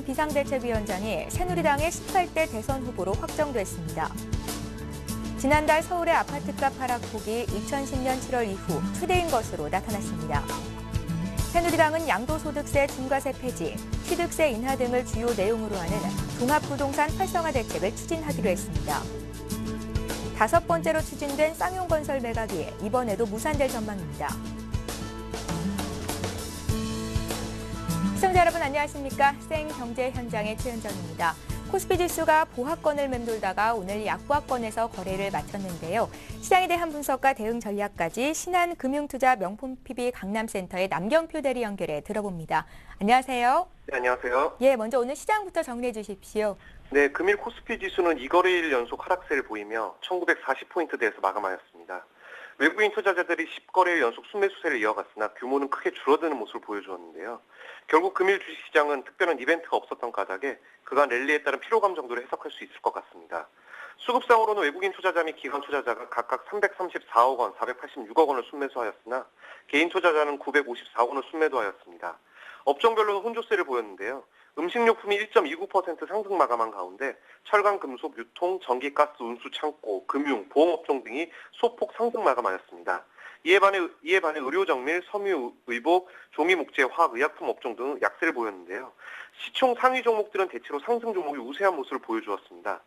전 비상대책위원장이 새누리당의 18대 대선 후보로 확정됐습니다. 지난달 서울의 아파트값 하락폭이 2010년 7월 이후 최대인 것으로 나타났습니다. 새누리당은 양도소득세 중과세 폐지, 취득세 인하 등을 주요 내용으로 하는 종합부동산 활성화 대책을 추진하기로 했습니다. 다섯 번째로 추진된 쌍용건설 매각이 이번에도 무산될 전망입니다. 시청자 여러분 안녕하십니까? 생경제 현장의 최현정입니다. 코스피 지수가 보합권을 맴돌다가 오늘 약보합권에서 거래를 마쳤는데요. 시장에 대한 분석과 대응 전략까지 신한금융투자 명품 PB 강남센터의 남경표 대리 연결해 들어봅니다. 안녕하세요. 네, 안녕하세요. 예, 먼저 오늘 시장부터 정리해 주십시오. 네, 금일 코스피 지수는 2거래일 연속 하락세를 보이며 1940포인트대에서 마감하였습니다. 외국인 투자자들이 10거래일 연속 순매수세를 이어갔으나 규모는 크게 줄어드는 모습을 보여주었는데요. 결국 금일 주식시장은 특별한 이벤트가 없었던 까닭에 그간 랠리에 따른 피로감 정도로 해석할 수 있을 것 같습니다. 수급상으로는 외국인 투자자 및 기관 투자자가 각각 334억 원, 486억 원을 순매수하였으나 개인 투자자는 954억 원을 순매도하였습니다. 업종별로는 혼조세를 보였는데요. 음식료품이 1.29% 상승 마감한 가운데 철강, 금속, 유통, 전기, 가스, 운수, 창고, 금융, 보험업종 등이 소폭 상승 마감하였습니다. 이에 반해 의료정밀, 섬유의복, 종이목재, 화학, 의약품 업종 등 약세를 보였는데요. 시총 상위 종목들은 대체로 상승 종목이 우세한 모습을 보여주었습니다.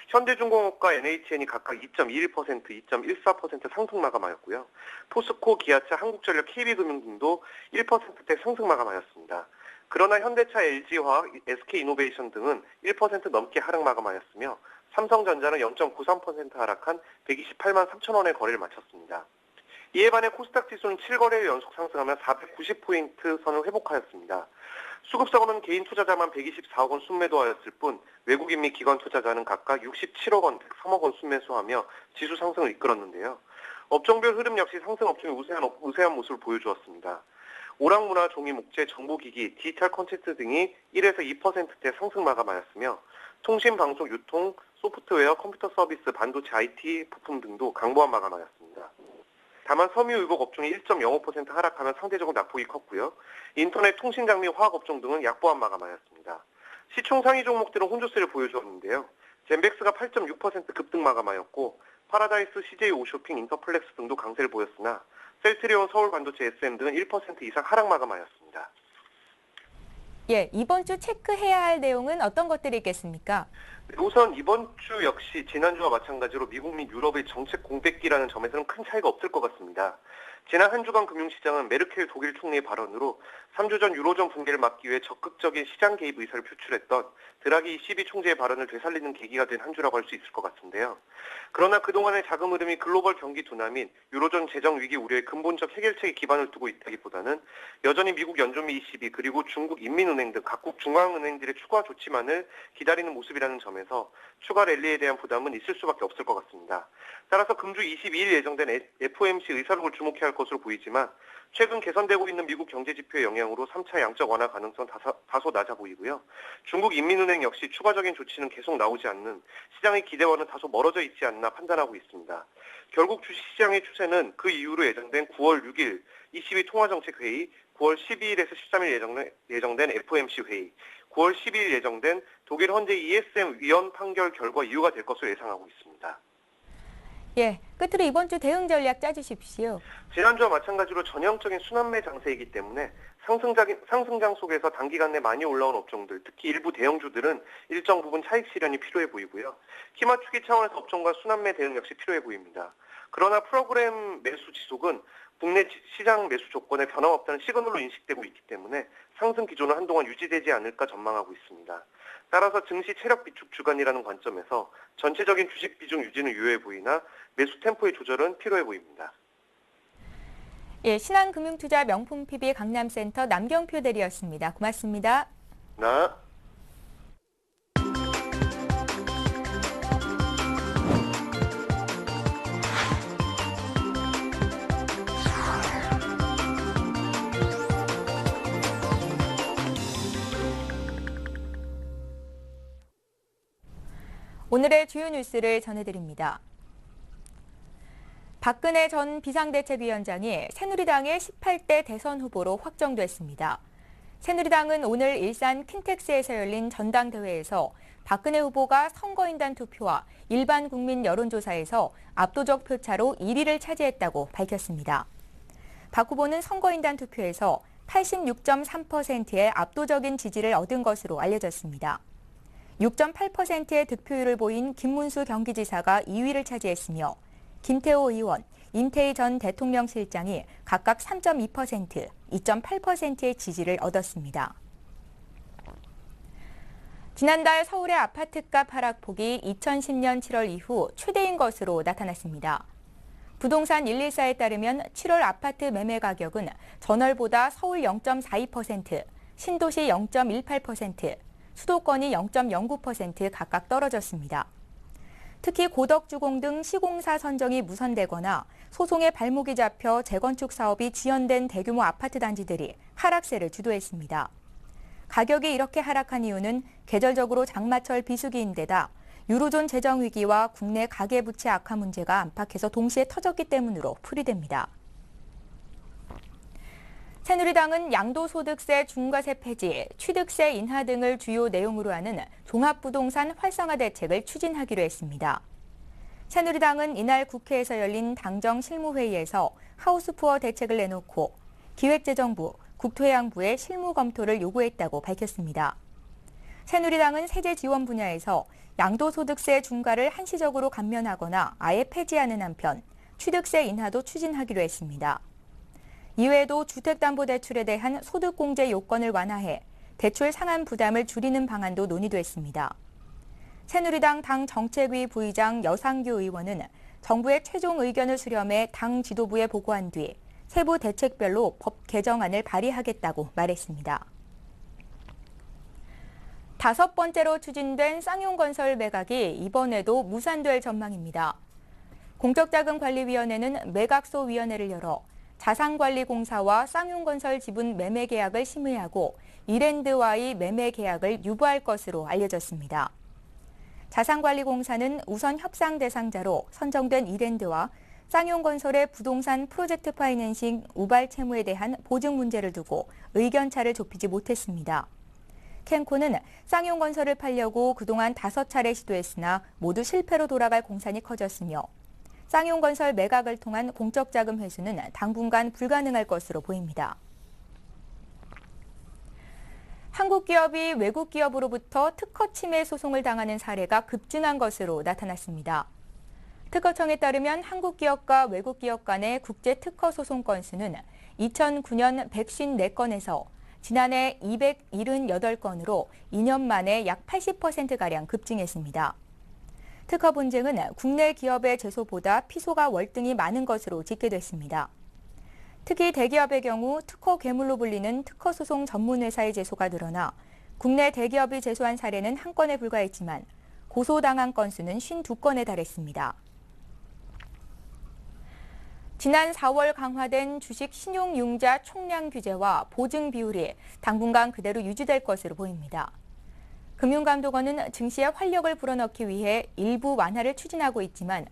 현대중공업과 NHN이 각각 2.21%, 2.14% 상승 마감하였고요. 포스코, 기아차, 한국전력, KB금융 등도 1%대 상승 마감하였습니다. 그러나 현대차, LG화학, SK이노베이션 등은 1% 넘게 하락 마감하였으며 삼성전자는 0.93% 하락한 128만 3천 원의 거래를 마쳤습니다. 이에 반해 코스닥 지수는 7거래일 연속 상승하며 490포인트 선을 회복하였습니다. 수급상으로는 개인 투자자만 124억 원 순매도하였을 뿐 외국인 및 기관 투자자는 각각 67억 원, 103억 원 순매수하며 지수 상승을 이끌었는데요. 업종별 흐름 역시 상승 업종이 우세한 모습을 보여주었습니다. 오락문화, 종이목재, 정보기기, 디지털 콘텐츠 등이 1에서 2%대 상승 마감하였으며 통신, 방송, 유통, 소프트웨어, 컴퓨터 서비스, 반도체, IT, 부품 등도 강보한 마감하였습니다. 다만 섬유의복 업종이 1.05% 하락하며 상대적으로 낙폭이 컸고요. 인터넷, 통신장 및 화학 업종 등은 약보한 마감하였습니다. 시총 상위 종목들은 혼조세를 보여주었는데요. 젠백스가 8.6% 급등 마감하였고 파라다이스, CJ 오쇼핑, 인터플렉스 등도 강세를 보였으나 셀트리온, 서울반도체, SM 등은 1% 이상 하락 마감하였습니다. 예, 이번 주 체크해야 할 내용은 어떤 것들이 있겠습니까? 우선 이번 주 역시 지난주와 마찬가지로 미국 및 유럽의 정책 공백기라는 점에서는 큰 차이가 없을 것 같습니다. 지난 한 주간 금융시장은 메르켈 독일 총리의 발언으로 3주 전 유로존 붕괴를 막기 위해 적극적인 시장 개입 의사를 표출했던 드라기 ECB 총재의 발언을 되살리는 계기가 된 한 주라고 할 수 있을 것 같은데요. 그러나 그동안의 자금 흐름이 글로벌 경기 둔화 및 유로존 재정 위기 우려의 근본적 해결책에 기반을 두고 있다기보다는 여전히 미국 연준미 ECB 그리고 중국 인민은행 등 각국 중앙은행들의 추가 조치만을 기다리는 모습이라는 점에서 추가 랠리에 대한 부담은 있을 수밖에 없을 것 같습니다. 따라서 금주 22일 예정된 FOMC 의사록을 주목해야 할 것으로 보이지만 최근 개선되고 있는 미국 경제지표의 영향으로 3차 양적 완화 가능성 다소 낮아 보이고요. 중국 인민은행 역시 추가적인 조치는 계속 나오지 않는 시장의 기대와는 다소 멀어져 있지 않나 판단하고 있습니다. 결국 주식시장의 추세는 그 이후로 예정된 9월 6일 ECB 통화정책회의, 9월 12일에서 13일 예정된 FOMC 회의, 9월 12일 예정된 독일 헌재 ESM 위원 판결 결과 이유가 될 것으로 예상하고 있습니다. 예, 끝으로 이번 주 대응 전략 짜주십시오. 지난주와 마찬가지로 전형적인 순환매 장세이기 때문에 상승장 속에서 단기간 내 많이 올라온 업종들, 특히 일부 대형주들은 일정 부분 차익 실현이 필요해 보이고요. 키 맞추기 차원에서 업종과 순환매 대응 역시 필요해 보입니다. 그러나 프로그램 매수 지속은 국내 시장 매수 조건에 변함없다는 시그널로 인식되고 있기 때문에 상승 기조는 한동안 유지되지 않을까 전망하고 있습니다. 따라서 증시 체력 비축 주간이라는 관점에서 전체적인 주식 비중 유지는 유효해 보이나 매수 템포의 조절은 필요해 보입니다. 예, 신한금융투자 명품 PB 강남센터 남경표 대리였습니다. 고맙습니다. 네. 오늘의 주요 뉴스를 전해드립니다. 박근혜 전 비상대책위원장이 새누리당의 18대 대선 후보로 확정됐습니다. 새누리당은 오늘 일산 킨텍스에서 열린 전당대회에서 박근혜 후보가 선거인단 투표와 일반 국민 여론조사에서 압도적 표차로 1위를 차지했다고 밝혔습니다. 박 후보는 선거인단 투표에서 86.3%의 압도적인 지지를 얻은 것으로 알려졌습니다. 6.8%의 득표율을 보인 김문수 경기지사가 2위를 차지했으며 김태호 의원, 임태희 전 대통령 실장이 각각 3.2%, 2.8%의 지지를 얻었습니다. 지난달 서울의 아파트값 하락폭이 2010년 7월 이후 최대인 것으로 나타났습니다. 부동산 114에 따르면 7월 아파트 매매 가격은 전월보다 서울 0.42%, 신도시 0.18%, 수도권이 0.09% 각각 떨어졌습니다. 특히 고덕주공 등 시공사 선정이 무산되거나 소송의 발목이 잡혀 재건축 사업이 지연된 대규모 아파트 단지들이 하락세를 주도했습니다. 가격이 이렇게 하락한 이유는 계절적으로 장마철 비수기인데다 유로존 재정 위기와 국내 가계부채 악화 문제가 안팎에서 동시에 터졌기 때문으로 풀이됩니다. 새누리당은 양도소득세 중과세 폐지, 취득세 인하 등을 주요 내용으로 하는 종합부동산 활성화 대책을 추진하기로 했습니다. 새누리당은 이날 국회에서 열린 당정 실무회의에서 하우스푸어 대책을 내놓고 기획재정부, 국토해양부의 실무 검토를 요구했다고 밝혔습니다. 새누리당은 세제 지원 분야에서 양도소득세 중과를 한시적으로 감면하거나 아예 폐지하는 한편 취득세 인하도 추진하기로 했습니다. 이외에도 주택담보대출에 대한 소득공제 요건을 완화해 대출 상환 부담을 줄이는 방안도 논의됐습니다. 새누리당 당 정책위 부의장 여상규 의원은 정부의 최종 의견을 수렴해 당 지도부에 보고한 뒤 세부 대책별로 법 개정안을 발의하겠다고 말했습니다. 5번째로 추진된 쌍용건설 매각이 이번에도 무산될 전망입니다. 공적자금관리위원회는 매각소위원회를 열어 자산관리공사와 쌍용건설 지분 매매 계약을 심의하고 이랜드와의 매매 계약을 유보할 것으로 알려졌습니다. 자산관리공사는 우선 협상 대상자로 선정된 이랜드와 쌍용건설의 부동산 프로젝트 파이낸싱 우발 채무에 대한 보증 문제를 두고 의견차를 좁히지 못했습니다. 캔코는 쌍용건설을 팔려고 그동안 5차례 시도했으나 모두 실패로 돌아갈 공산이 커졌으며 쌍용건설 매각을 통한 공적자금 회수는 당분간 불가능할 것으로 보입니다. 한국 기업이 외국 기업으로부터 특허 침해 소송을 당하는 사례가 급증한 것으로 나타났습니다. 특허청에 따르면 한국 기업과 외국 기업 간의 국제 특허 소송 건수는 2009년 154건에서 지난해 278건으로 2년 만에 약 80%가량 급증했습니다. 특허 분쟁은 국내 기업의 제소보다 피소가 월등히 많은 것으로 집계됐습니다. 특히 대기업의 경우 특허 괴물로 불리는 특허소송 전문회사의 제소가 늘어나 국내 대기업이 제소한 사례는 1건에 불과했지만 고소당한 건수는 52건에 달했습니다. 지난 4월 강화된 주식 신용융자 총량 규제와 보증 비율이 당분간 그대로 유지될 것으로 보입니다. 금융감독원은 증시에 활력을 불어넣기 위해 일부 완화를 추진하고 있지만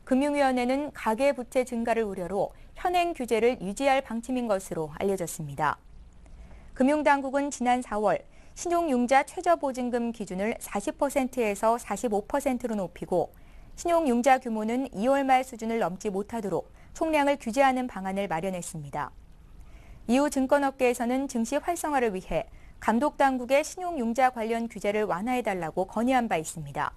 금융위원회는 가계부채 증가를 우려로 현행 규제를 유지할 방침인 것으로 알려졌습니다. 금융당국은 지난 4월 신용융자 최저보증금 기준을 40%에서 45%로 높이고 신용융자 규모는 2월 말 수준을 넘지 못하도록 총량을 규제하는 방안을 마련했습니다. 이후 증권업계에서는 증시 활성화를 위해 감독당국의 신용융자 관련 규제를 완화해달라고 건의한 바 있습니다.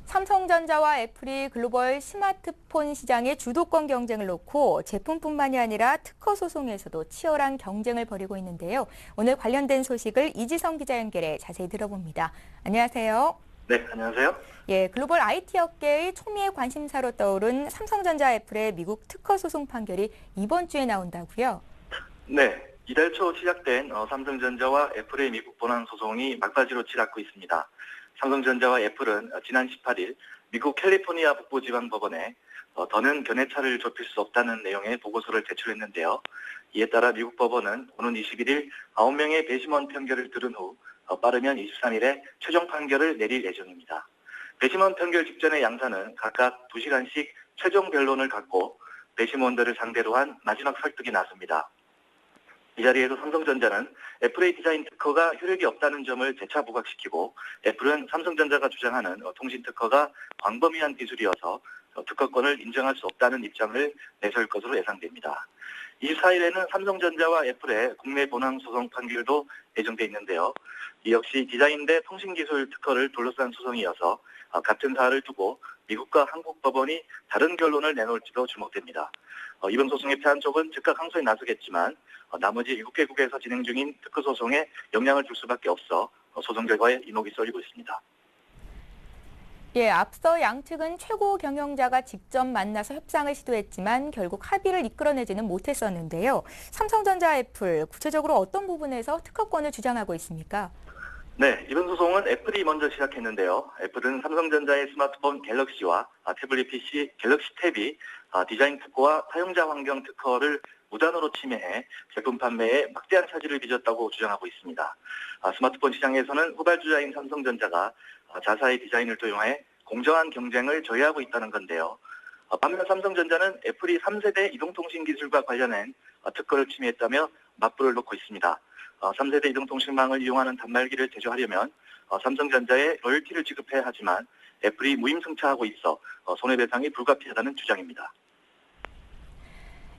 삼성전자와 애플이 글로벌 스마트폰 시장의 주도권 경쟁을 놓고 제품뿐만이 아니라 특허 소송에서도 치열한 경쟁을 벌이고 있는데요. 오늘 관련된 소식을 이지성 기자 연결해 자세히 들어봅니다. 안녕하세요. 네, 안녕하세요. 예, 글로벌 IT 업계의 초미의 관심사로 떠오른 삼성전자 애플의 미국 특허 소송 판결이 이번 주에 나온다고요? 네, 이달 초 시작된 삼성전자와 애플의 미국 본안 소송이 막바지로 치닫고 있습니다. 삼성전자와 애플은 지난 18일 미국 캘리포니아 북부지방법원에 더는 견해차를 좁힐 수 없다는 내용의 보고서를 제출했는데요. 이에 따라 미국 법원은 오는 21일 9명의 배심원 판결을 들은 후 빠르면 23일에 최종 판결을 내릴 예정입니다. 배심원 판결 직전의 양사는 각각 2시간씩 최종 변론을 갖고 배심원들을 상대로 한 마지막 설득에 나섭니다. 이 자리에서 삼성전자는 애플의 디자인 특허가 효력이 없다는 점을 재차 부각시키고 애플은 삼성전자가 주장하는 통신 특허가 광범위한 기술이어서 특허권을 인정할 수 없다는 입장을 내세울 것으로 예상됩니다. 24일에는 삼성전자와 애플의 국내 본항 소송 판결도 예정돼 있는데요. 이 역시 디자인 대 통신기술 특허를 둘러싼 소송이어서 같은 사안을 두고 미국과 한국 법원이 다른 결론을 내놓을지도 주목됩니다. 이번 소송에 패한 쪽은 즉각 항소에 나서겠지만 나머지 7개국에서 진행 중인 특허 소송에 영향을 줄 수밖에 없어 소송 결과에 이목이 쏠리고 있습니다. 예, 앞서 양측은 최고 경영자가 직접 만나서 협상을 시도했지만 결국 합의를 이끌어내지는 못했었는데요. 삼성전자, 애플, 구체적으로 어떤 부분에서 특허권을 주장하고 있습니까? 네, 이번 소송은 애플이 먼저 시작했는데요. 애플은 삼성전자의 스마트폰 갤럭시와 태블릿 PC 갤럭시 탭이 디자인 특허와 사용자 환경 특허를 무단으로 침해해 제품 판매에 막대한 차질을 빚었다고 주장하고 있습니다. 스마트폰 시장에서는 후발주자인 삼성전자가 자사의 디자인을 도용해 공정한 경쟁을 저해하고 있다는 건데요. 반면 삼성전자는 애플이 3세대 이동통신 기술과 관련한 특허를 침해했다며 맞불을 놓고 있습니다. 3세대 이동통신망을 이용하는 단말기를 제조하려면 삼성전자에 로열티를 지급해야 하지만 애플이 무임승차하고 있어 손해배상이 불가피하다는 주장입니다.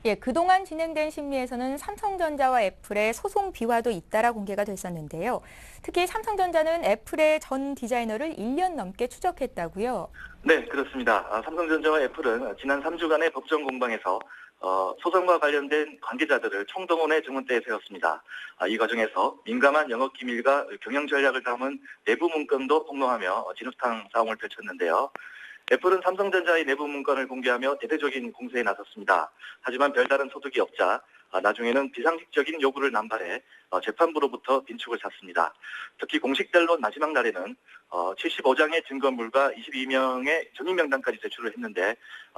예, 그동안 진행된 심리에서는 삼성전자와 애플의 소송 비화도 잇따라 공개가 됐었는데요. 특히 삼성전자는 애플의 전 디자이너를 1년 넘게 추적했다고요? 네, 그렇습니다. 삼성전자와 애플은 지난 3주간의 법정 공방에서 소송과 관련된 관계자들을 총동원해 증언대에 세웠습니다. 이 과정에서 민감한 영업 기밀과 경영 전략을 담은 내부 문건도 폭로하며 진흙탕 싸움을 펼쳤는데요. 애플은 삼성전자의 내부 문건을 공개하며 대대적인 공세에 나섰습니다. 하지만 별다른 소득이 없자 나중에는 비상식적인 요구를 남발해 재판부로부터 빈축을 샀습니다. 특히 공식 변론 마지막 날에는 75장의 증거물과 22명의 전임 명단까지 제출을 했는데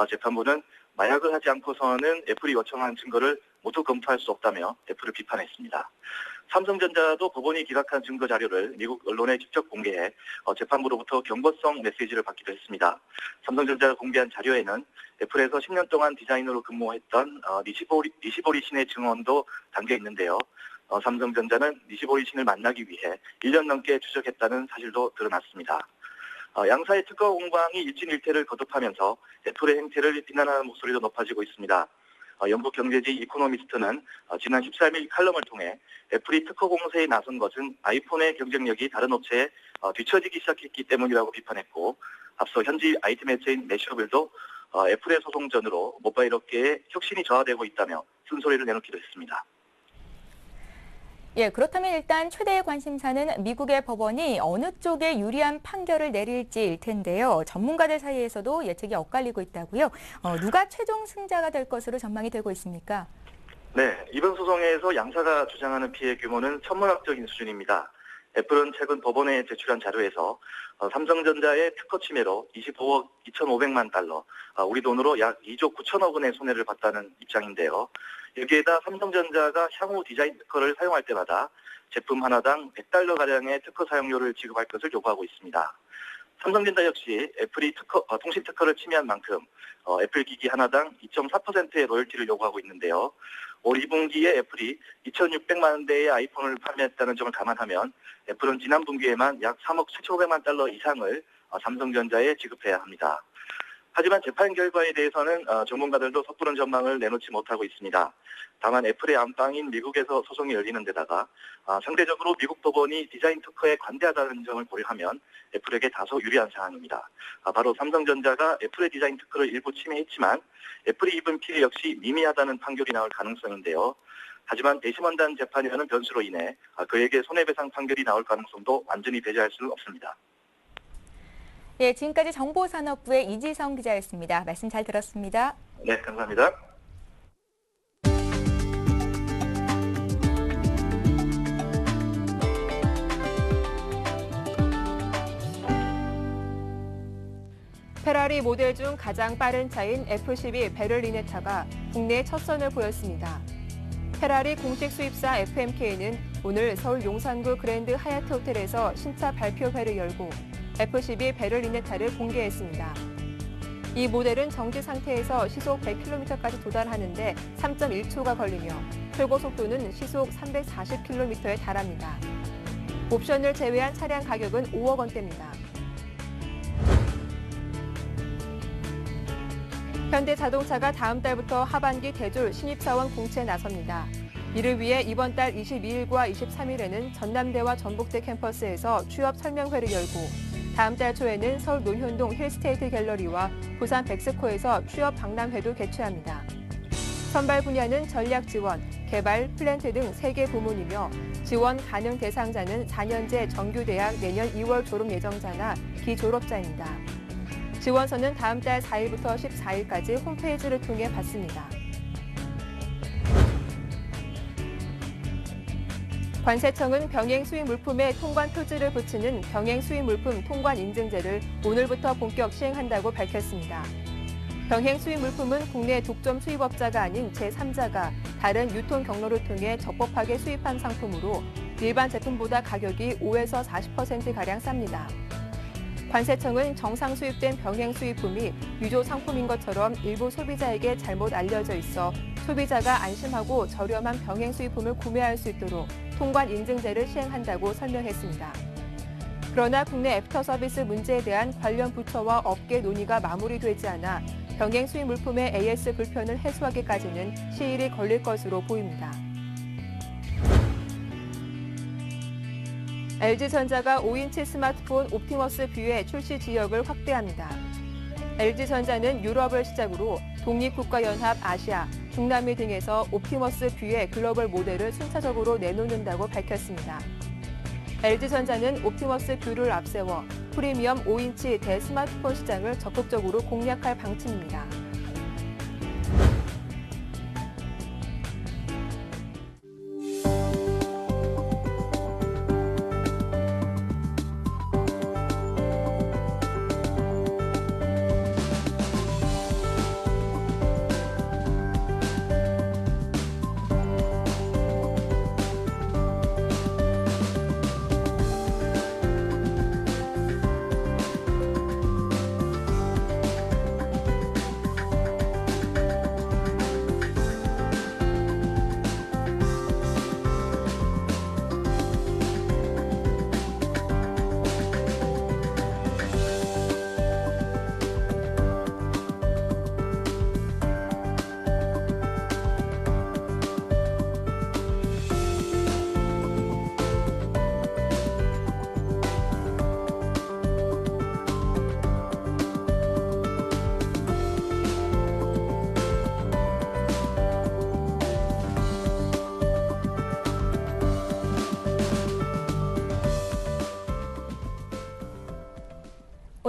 재판부는 마약을 하지 않고서는 애플이 요청한 증거를 모두 검토할 수 없다며 애플을 비판했습니다. 삼성전자도 법원이 기각한 증거 자료를 미국 언론에 직접 공개해 재판부로부터 경고성 메시지를 받기도 했습니다. 삼성전자가 공개한 자료에는 애플에서 10년 동안 디자이너로 근무했던 니시보리 신의 증언도 담겨 있는데요. 삼성전자는 니시보리 신을 만나기 위해 1년 넘게 추적했다는 사실도 드러났습니다. 양사의 특허 공방이 일진일퇴를 거듭하면서 애플의 행태를 비난하는 목소리도 높아지고 있습니다. 영국 경제지 이코노미스트는 지난 13일 칼럼을 통해 애플이 특허 공세에 나선 것은 아이폰의 경쟁력이 다른 업체에 뒤처지기 시작했기 때문이라고 비판했고, 앞서 현지 IT 매체인 매셔블도 애플의 소송전으로 모바일 업계의 혁신이 저하되고 있다며 쓴소리를 내놓기도 했습니다. 예, 그렇다면 일단 최대의 관심사는 미국의 법원이 어느 쪽에 유리한 판결을 내릴지일 텐데요. 전문가들 사이에서도 예측이 엇갈리고 있다고요. 누가 최종 승자가 될 것으로 전망이 되고 있습니까? 네, 이번 소송에서 양사가 주장하는 피해 규모는 천문학적인 수준입니다. 애플은 최근 법원에 제출한 자료에서 삼성전자의 특허 침해로 25억 2,500만 달러, 우리 돈으로 약 2조 9천억 원의 손해를 봤다는 입장인데요. 여기에다 삼성전자가 향후 디자인 특허를 사용할 때마다 제품 하나당 100달러가량의 특허 사용료를 지급할 것을 요구하고 있습니다. 삼성전자 역시 애플이 통신 특허를 침해한 만큼 애플 기기 하나당 2.4%의 로열티를 요구하고 있는데요. 올 2분기에 애플이 2,600만 대의 아이폰을 판매했다는 점을 감안하면 애플은 지난 분기에만 약 3억 7,500만 달러 이상을 삼성전자에 지급해야 합니다. 하지만 재판 결과에 대해서는 전문가들도 섣부른 전망을 내놓지 못하고 있습니다. 다만 애플의 안방인 미국에서 소송이 열리는 데다가 상대적으로 미국 법원이 디자인 특허에 관대하다는 점을 고려하면 애플에게 다소 유리한 상황입니다. 바로 삼성전자가 애플의 디자인 특허를 일부 침해했지만 애플이 입은 피해 역시 미미하다는 판결이 나올 가능성인데요. 하지만 대심원단 재판이라는 변수로 인해 그에게 손해배상 판결이 나올 가능성도 완전히 배제할 수는 없습니다. 예, 지금까지 정보산업부의 이지성 기자였습니다. 말씀 잘 들었습니다. 네, 감사합니다. 페라리 모델 중 가장 빠른 차인 F12 베를리네타가 국내 첫 선을 보였습니다. 페라리 공식 수입사 FMK는 오늘 서울 용산구 그랜드 하얏트 호텔에서 신차 발표회를 열고 F12 베를리네타를 공개했습니다. 이 모델은 정지 상태에서 시속 100km까지 도달하는데 3.1초가 걸리며 최고 속도는 시속 340km에 달합니다. 옵션을 제외한 차량 가격은 5억 원대입니다. 현대자동차가 다음 달부터 하반기 대졸 신입사원 공채에 나섭니다. 이를 위해 이번 달 22일과 23일에는 전남대와 전북대 캠퍼스에서 취업 설명회를 열고 다음 달 초에는 서울 논현동 힐스테이트 갤러리와 부산 백스코에서 취업 박람회도 개최합니다. 선발 분야는 전략 지원, 개발, 플랜트 등 3개 부문이며 지원 가능 대상자는 4년제 정규대학 내년 2월 졸업 예정자나 기졸업자입니다. 지원서는 다음 달 4일부터 14일까지 홈페이지를 통해 받습니다. 관세청은 병행 수입 물품에 통관 표지를 붙이는 병행 수입 물품 통관 인증제를 오늘부터 본격 시행한다고 밝혔습니다. 병행 수입 물품은 국내 독점 수입업자가 아닌 제3자가 다른 유통 경로를 통해 적법하게 수입한 상품으로 일반 제품보다 가격이 5에서 40%가량 쌉니다. 관세청은 정상 수입된 병행 수입품이 유조 상품인 것처럼 일부 소비자에게 잘못 알려져 있어 소비자가 안심하고 저렴한 병행 수입품을 구매할 수 있도록 통관 인증제를 시행한다고 설명했습니다. 그러나 국내 애프터 서비스 문제에 대한 관련 부처와 업계 논의가 마무리되지 않아 병행 수입 물품의 AS 불편을 해소하기까지는 시일이 걸릴 것으로 보입니다. LG전자가 5인치 스마트폰 옵티머스 뷰의 출시 지역을 확대합니다. LG전자는 유럽을 시작으로 독립국가연합 아시아, 중남미 등에서 옵티머스 뷰의 글로벌 모델을 순차적으로 내놓는다고 밝혔습니다. LG전자는 옵티머스 뷰를 앞세워 프리미엄 5인치 대스마트폰 시장을 적극적으로 공략할 방침입니다.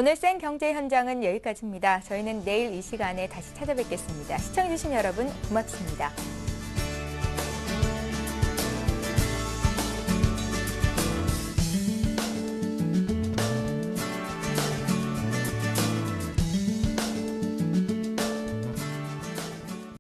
오늘 센 경제 현장은 여기까지입니다. 저희는 내일 이 시간에 다시 찾아뵙겠습니다. 시청해주신 여러분 고맙습니다.